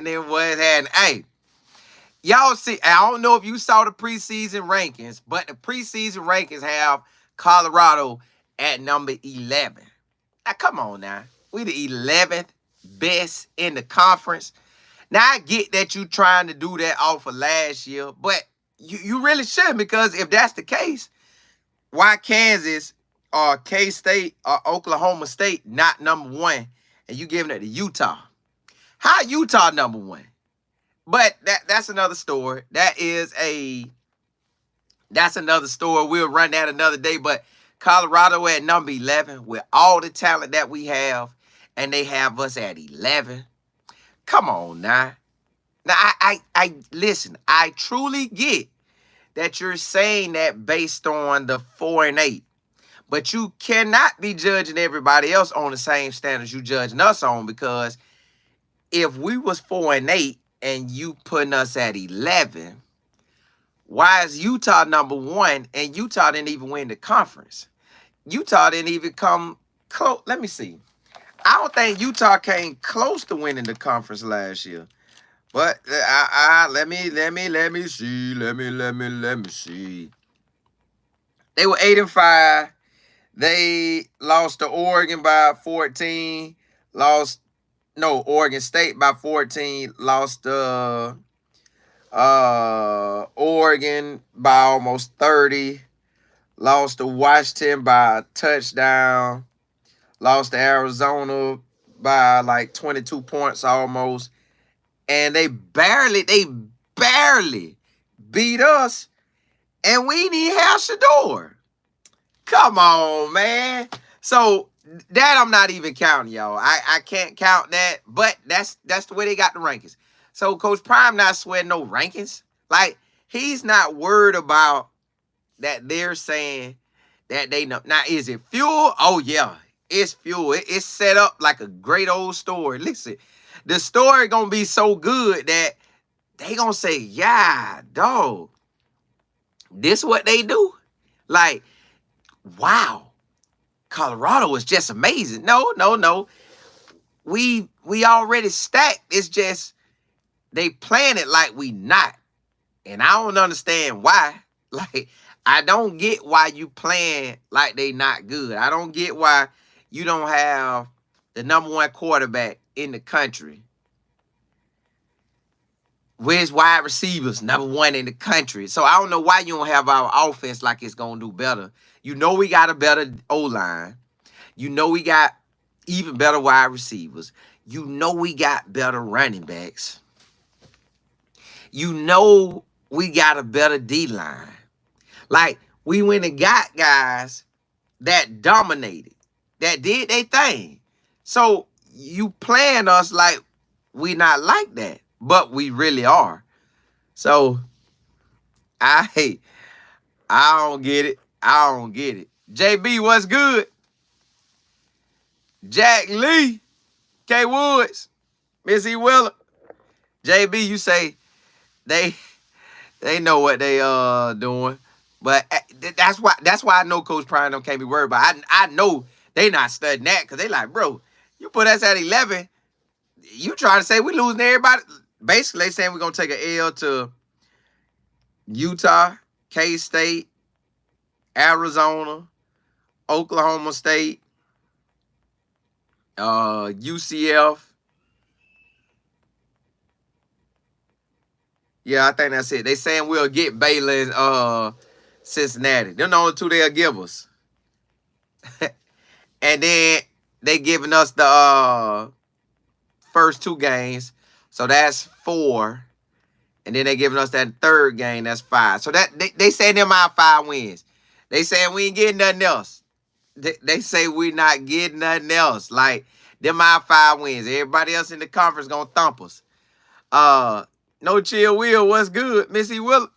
happening? What's happening? Hey, y'all see, I don't know if you saw the preseason rankings, but the preseason rankings have Colorado at number 11. Now, come on now. We the 11th best in the conference. Now, I get that you trying to do that off of last year, but you really shouldn't, because if that's the case, why Kansas or K-State or Oklahoma State not number one and you giving it to Utah? How Utah number one? But that's another story. That's another story. We'll run that another day. But Colorado at number 11 with all the talent that we have, and they have us at 11. Come on now. Now, I listen, I truly get that you're saying that based on the 4 and 8. But you cannot be judging everybody else on the same standards you judging us on, because if we was 4 and 8 and you putting us at 11, why is Utah number 1 and Utah didn't even win the conference? Utah didn't even come close. Let me see. I don't think Utah came close to winning the conference last year. But let me see. Let me see. They were 8-5. They lost to Oregon by 14. Oregon State by 14. Lost to Oregon by almost 30. Lost to Washington by a touchdown. Lost to Arizona by like 22 points almost. And they barely beat us. And we didn't have Shador. Come on, man. So that I'm not even counting, y'all. I can't count that, but that's the way they got the rankings. So Coach Prime not sweating no rankings. Like, he's not worried about that they're saying that they know. Now, is it fuel? Oh, yeah. It's fuel. It's set up like a great old story. Listen, the story gonna be so good that they gonna say, yeah, dog, this what they do? Like, wow, Colorado is just amazing. No. We already stacked. It's just they playing it like we not. And I don't understand why. Like, I don't get why you playing like they not good. I don't get why you don't have the number 1 quarterback in the country. Where's wide receivers? Number 1 in the country. So I don't know why you don't have our offense like it's going to do better. You know we got a better O-line. You know we got even better wide receivers. You know we got better running backs. You know we got a better D-line. Like, we went and got guys that dominated, that did their thing. So you playing us like we not like that, but we really are. So I don't get it. I don't get it. JB, what's good? Jack Lee, K Woods, Missy Willer. JB, you say they know what they doing. But that's why I know Coach Prime don't can't be worried about. I know they not studying that, because they like, bro, you put us at 11. You trying to say we losing everybody? Basically, they saying we're gonna take an L to Utah, K-State, Arizona, Oklahoma State, UCF. Yeah, I think that's it. They saying we'll get Baylor and Cincinnati. They're the only 2 they'll give us. And then they giving us the first 2 games. So that's 4. And then they giving us that 3rd game. That's 5. So that they saying them our 5 wins. They saying we ain't getting nothing else. They say we not getting nothing else. Like, them our 5 wins. Everybody else in the conference gonna thump us. No Chill Will, what's good? Missy Will,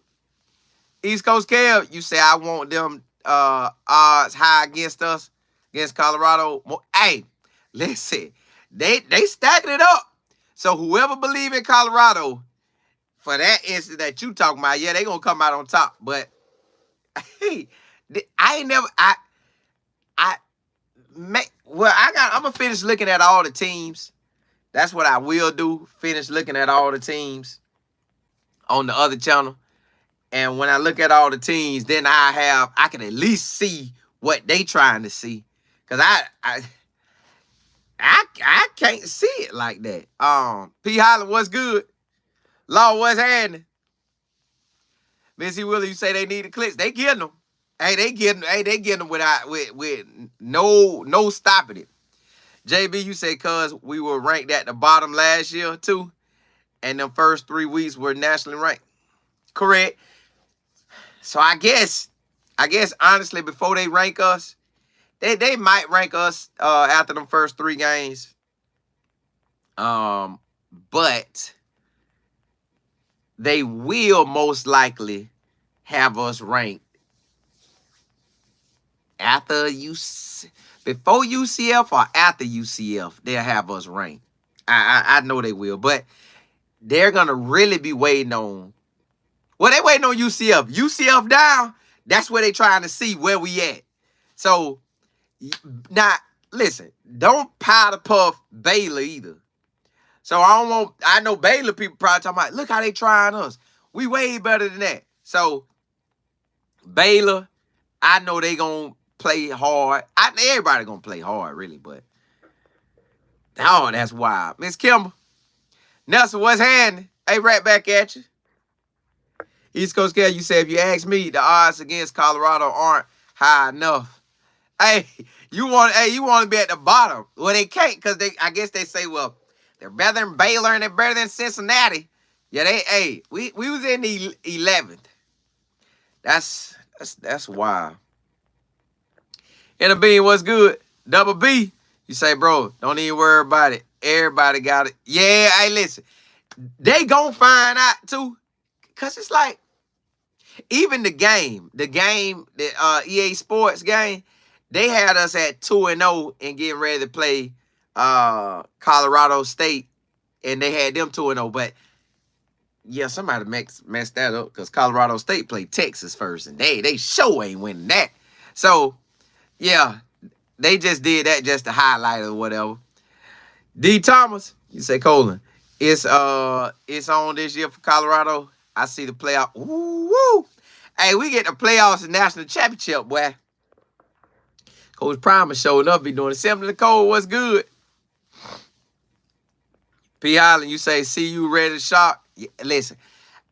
East Coast Kev, you say I want them odds high against us, against Colorado. Hey, listen, they stacking it up. So whoever believe in Colorado, for that instance that you talking about, yeah, they gonna come out on top. But hey, I'm gonna finish looking at all the teams, That's what I will do. Finish looking at all the teams on the other channel. And when I look at all the teams, then I can at least see what they trying to see. Cause I can't see it like that. P. Holland, what's good? Law, what's happening? Missy Willie, you say they need the clicks. They getting them. Hey, they getting them with no stopping it. JB, you say cuz we were ranked at the bottom last year too. And the first 3 weeks were nationally ranked. Correct. So I guess honestly, before they rank us, they might rank us after them first 3 games. But they will most likely have us ranked after before UCF or after UCF. They'll have us ranked. I know they will, but they're gonna really be waiting on. Well, they waiting on UCF. UCF down. That's where they trying to see where we at. So now, listen, don't powder puff Baylor either. So I know Baylor people probably talking about, look how they trying us. We way better than that. So Baylor, I know they gonna play hard. Everybody gonna play hard, really, but oh, that's wild. Miss Kimber, Nelson, what's happening? Hey, right back at you. East Coast Cal, you said if you ask me, the odds against Colorado aren't high enough. Hey, you want to be at the bottom. Well, they can't because I guess they say, well, they're better than Baylor and they're better than Cincinnati. Yeah, we was in the 11th. That's wild. And the bean, what's good? Double B, you say, bro, don't even worry about it. Everybody got it. Yeah, hey, listen, they gonna find out too, cause it's like even the game, the EA Sports game, they had us at 2-0 and getting ready to play Colorado State, and they had them 2-0. But yeah, somebody messed that up because Colorado State played Texas first, and they sure ain't winning that. So yeah, they just did that just to highlight or whatever. D. Thomas, you say Colin, it's on this year for Colorado. I see the playoff. Woo! Hey, we get the playoffs and national championship, boy. Coach Primer showing up, be doing it. Assembly Cole, what's good? P. Holland, you say, see you ready to shock? Yeah, listen,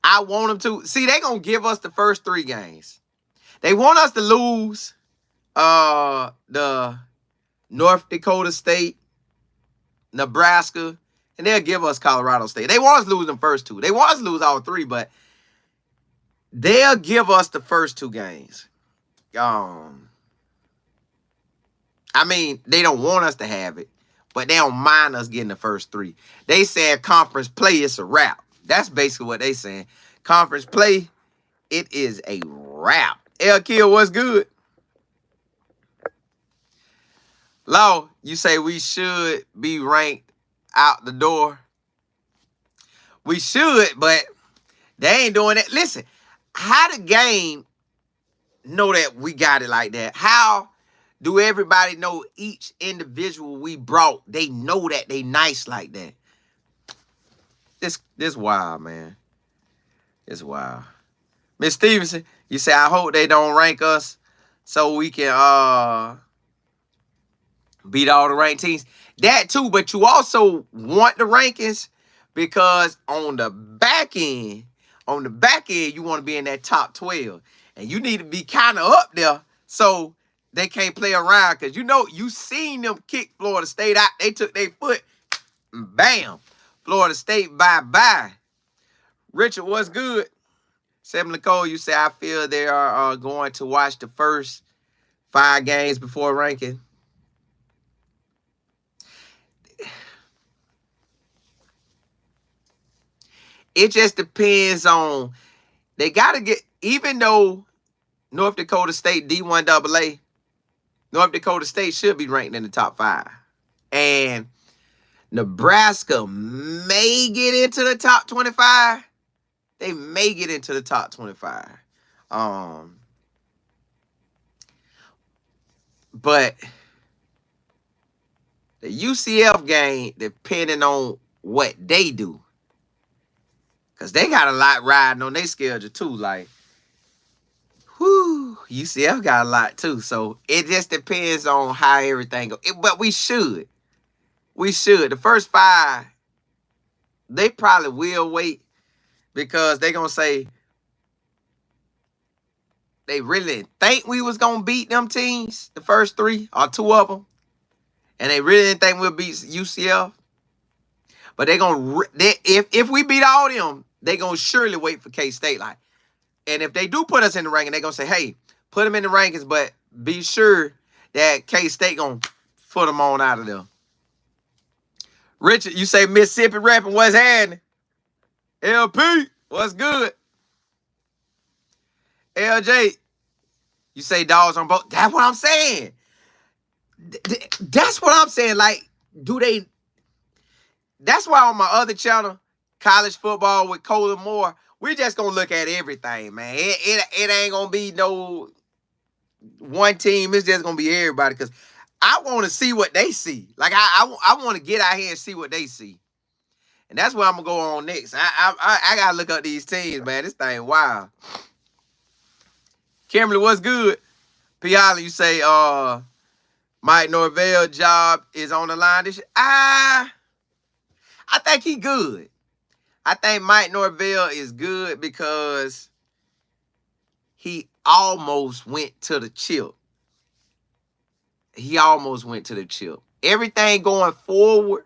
I want them to. See, they going to give us the first 3 games. They want us to lose the North Dakota State, Nebraska, and they'll give us Colorado State. They want us to lose them first 2. They want us to lose all 3, but they'll give us the first 2 games. I mean, they don't want us to have it, but they don't mind us getting the first 3. They said conference play is a wrap. That's basically what they saying. Conference play, it is a wrap. El Kill, what's good? Law, you say we should be ranked out the door. We should, but they ain't doing it. Listen, how the game know that we got it like that? How do everybody know each individual we brought? They know that they nice like that. This wild, man. It's wild. Miss Stevenson, you say, I hope they don't rank us so we can beat all the ranked teams. That too, but you also want the rankings because on the back end, you want to be in that top 12. And you need to be kind of up there so they can't play around. Because you seen them kick Florida State out. They took their foot and bam. Florida State, bye-bye. Richard, what's good? Sam Nicole, you say, I feel they are going to watch the first 5 games before ranking. It just depends on, they got to get, even though North Dakota State D1 AA, North Dakota State should be ranked in the top 5. And Nebraska may get into the top 25. They may get into the top 25. But The UCF game, depending on what they do. Because they got a lot riding on their schedule, too. Like, whew, UCF got a lot, too. So, it just depends on how everything goes. But we should. We should. The first 5, they probably will wait because they're going to say they really think we was going to beat them teams, the first 3 or 2 of them. And they really didn't think we'll beat UCF. But they're going to, if we beat all them, they're going to surely wait for K-State. Like, and if they do put us in the ranking, they're going to say, hey, put them in the rankings, but be sure that K-State going to put them on out of there. Richard, you say Mississippi rapping, what's happening? LP, what's good? LJ, you say dogs on both. That's what I'm saying. That's what I'm saying. Like, do they... That's why on my other channel, College Football with Colin Moore, we just going to look at everything, man. It ain't going to be no one team. It's just going to be everybody because I want to see what they see. Like, I want to get out here and see what they see. And that's where I'm going to go on next. I got to look up these teams, man. This thing wild. Kimberly, what's good? P. Holland, you say Mike Norvell job is on the line this year. I think he good. I think Mike Norvell is good because he almost went to the chip. He almost went to the chip. Everything going forward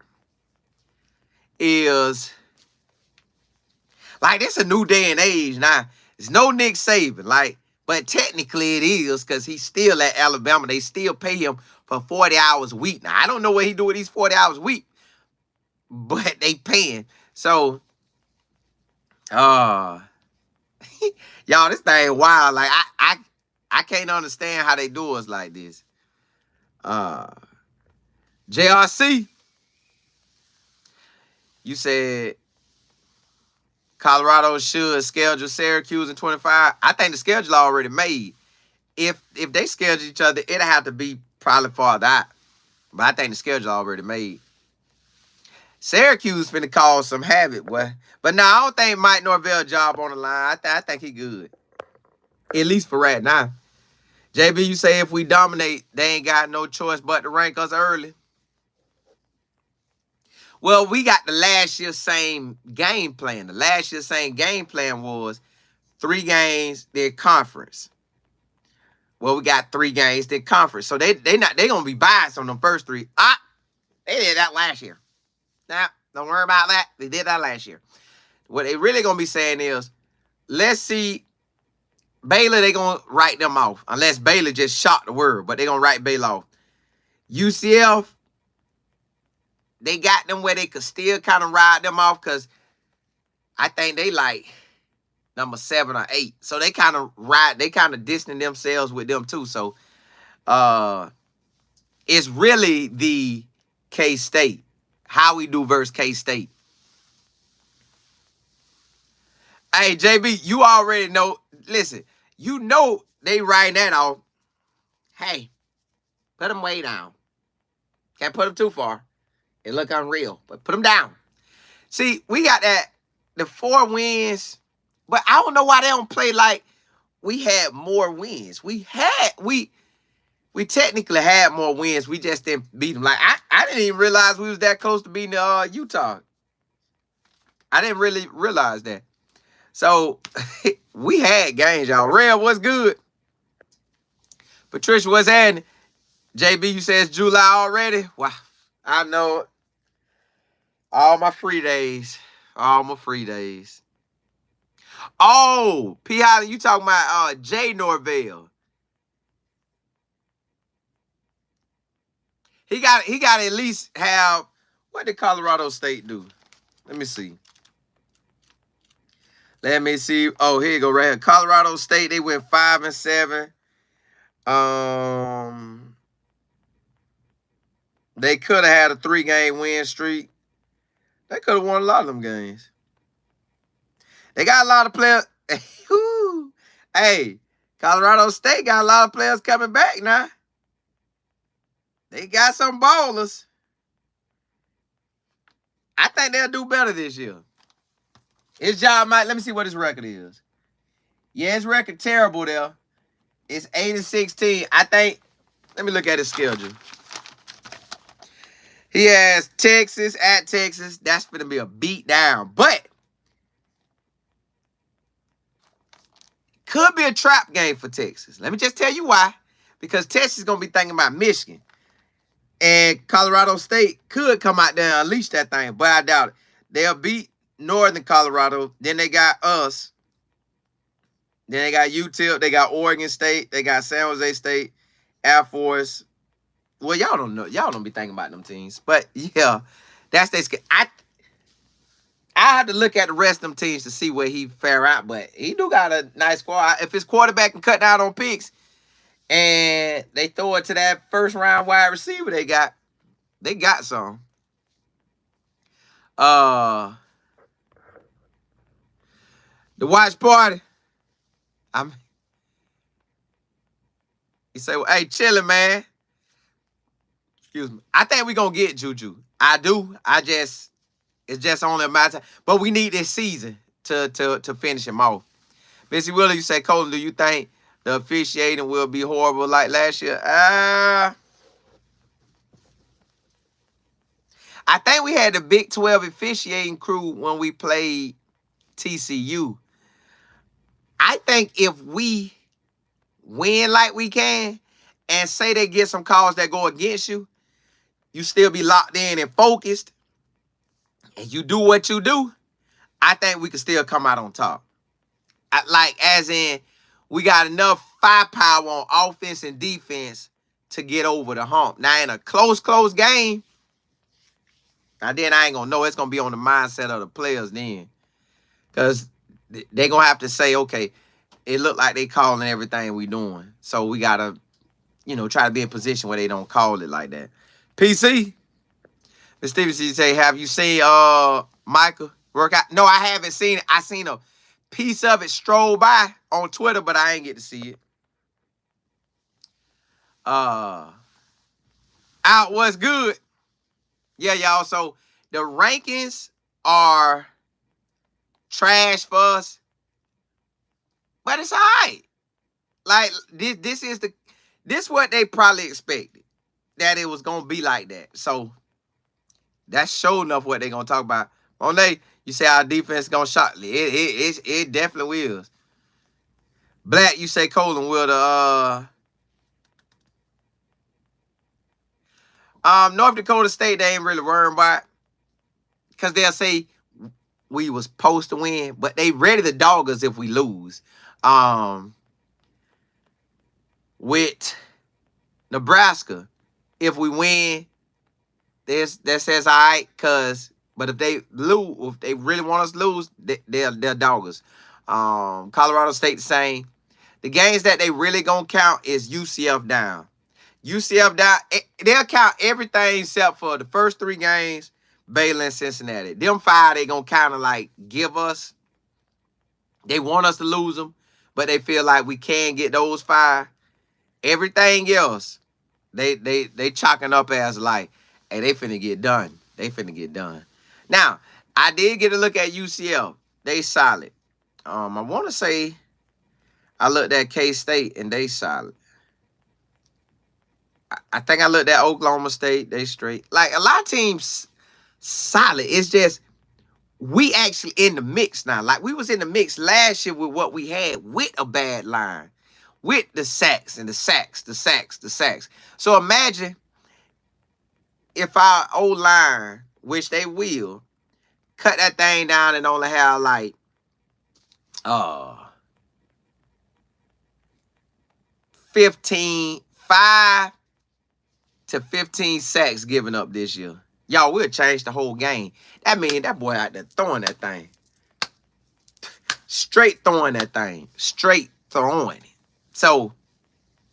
is like this a new day and age now. It's no Nick Saban, like, but technically it is because he's still at Alabama. They still pay him for 40 hours a week. Now I don't know what he do with these 40 hours a week, but they paying. So, y'all, this thing wild. Like I can't understand how they do us like this. JRC, you said Colorado should schedule Syracuse in 25. I think the schedule already made. If they schedule each other, it'll have to be probably farther out. But I think the schedule already made. Syracuse finna cause some havoc, boy. But no, I don't think Mike Norvell job on the line. I think he good. At least for right now. JB, you say if we dominate, they ain't got no choice but to rank us early. Well, we got the last year's same game plan. The last year's same game plan was 3 games, their conference. Well, we got 3 games, their conference. So they gonna be biased on them first 3. They did that last year. Nah, don't worry about that. They did that last year. What they really gonna be saying is, let's see. Baylor, they gonna write them off. Unless Baylor just shot the word, but they gonna write Baylor off. UCF, they got them where they could still kind of ride them off because I think they like number 7 or 8. So they kind of distancing themselves with them too. So it's really the K-State. How we do versus K-State. Hey, JB, you already know. Listen, you know they writing that off. Hey, put them way down. Can't put them too far. It look unreal, but put them down. See, we got the 4 wins, but I don't know why they don't play like we had more wins. We technically had more wins. We just didn't beat them. Like I didn't even realize we was that close to beating Utah. I didn't really realize that. So we had games, y'all. Real, what's good? Patricia, what's happening? JB, you say it's July already? Wow, I know it. All my free days. All my free days. Oh, P. Holly, you talking about Jay Norvell. He got to at least have, what did Colorado State do? Let me see. Let me see. Oh, here you go right here. Colorado State, they went 5-7. They could have had a 3-game win streak. They could have won a lot of them games. They got a lot of players. Hey, Colorado State got a lot of players coming back now. They got some ballers. I think they'll do better this year. His job might. Let me see what his record is. Yeah, his record terrible there. It's 8-16. I think. Let me look at his schedule. He has Texas at Texas. That's going to be a beat down. But could be a trap game for Texas. Let me just tell you why. Because Texas is going to be thinking about Michigan. And Colorado State could come out there and unleash that thing. But I doubt it. They'll beat Northern Colorado. Then they got us. Then they got UTEP. They got Oregon State. They got San Jose State. Air Force. Well, y'all don't know. Y'all don't be thinking about them teams. But, yeah, that's their schedule. I have to look at the rest of them teams to see where he fare out, but he do got a nice squad. If his quarterback can cut down on picks and they throw it to that first-round wide receiver they got some. The watch party. You say, well, hey, chillin', man. Excuse me. I think we're going to get Juju. I do. It's just only a matter of time. But we need this season to finish him off. Missy Wheeler, you say, Colin, do you think the officiating will be horrible like last year? I think we had the Big 12 officiating crew when we played TCU. I think if we win like we can and say they get some calls that go against you, you still be locked in and focused, and you do what you do, I think we can still come out on top. As in, we got enough firepower on offense and defense to get over the hump. Now, in a close game, now then I ain't going to know. It's going to be on the mindset of the players then. Because they're going to have to say, okay, it look like they calling everything we doing. So we got to, try to be in position where they don't call it like that. PC? Ms. Stevenson, you say, have you seen Michael work out? No, I haven't seen it. I seen a piece of it stroll by on Twitter, but I ain't get to see it. Out what's good? Yeah, y'all. So the rankings are trash for us, but it's all right. Like this is what they probably expected, that it was gonna be like that. So that's sure enough what they're gonna talk about. Monet, you say our defense gonna shock. It definitely will. Black, you say Colin will the North Dakota State, they ain't really worrying about, because they'll say we was supposed to win, but they ready to dog us if we lose. With Nebraska, if we win, that says all right, but if they lose, if they really want us to lose, they'll dog us. Colorado State the same. The games that they really gonna count is UCF down. UCF down, they'll count everything except for the first 3 games, Baylor and Cincinnati. Them 5, they gonna kind of like give us. They want us to lose them, but they feel like we can get those 5. Everything else, they chalking up as like, hey, they finna get done. They finna get done. Now, I did get a look at UCF. They solid. I want to say I looked at K-State and they solid. I think I looked at Oklahoma State. They straight. Like, a lot of teams solid. It's just we actually in the mix now. Like, we was in the mix last year with what we had with a bad line. With the sacks and the sacks. So imagine if our O-line, which they will, cut that thing down and only have like 5 to 15 sacks given up this year. Y'all, we'll change the whole game. That means that boy out there throwing that thing. Straight throwing that thing. Straight throwing it. So,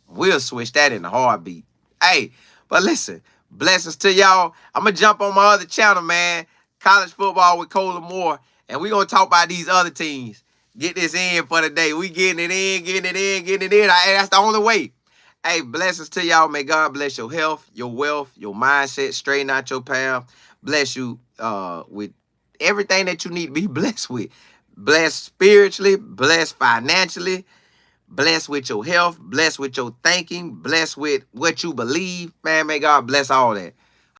we'll switch that in a heartbeat. Hey, but listen, blessings to y'all. I'm going to jump on my other channel, man. College Football with Colin Moore. And we're going to talk about these other teams. Get this in for the day. We getting it in. Hey, that's the only way. Hey, blessings to y'all. May God bless your health, your wealth, your mindset. Straighten out your path. Bless you with everything that you need to be blessed with. Blessed spiritually, blessed financially, blessed with your health, blessed with your thinking, blessed with what you believe. Man, may God bless all that.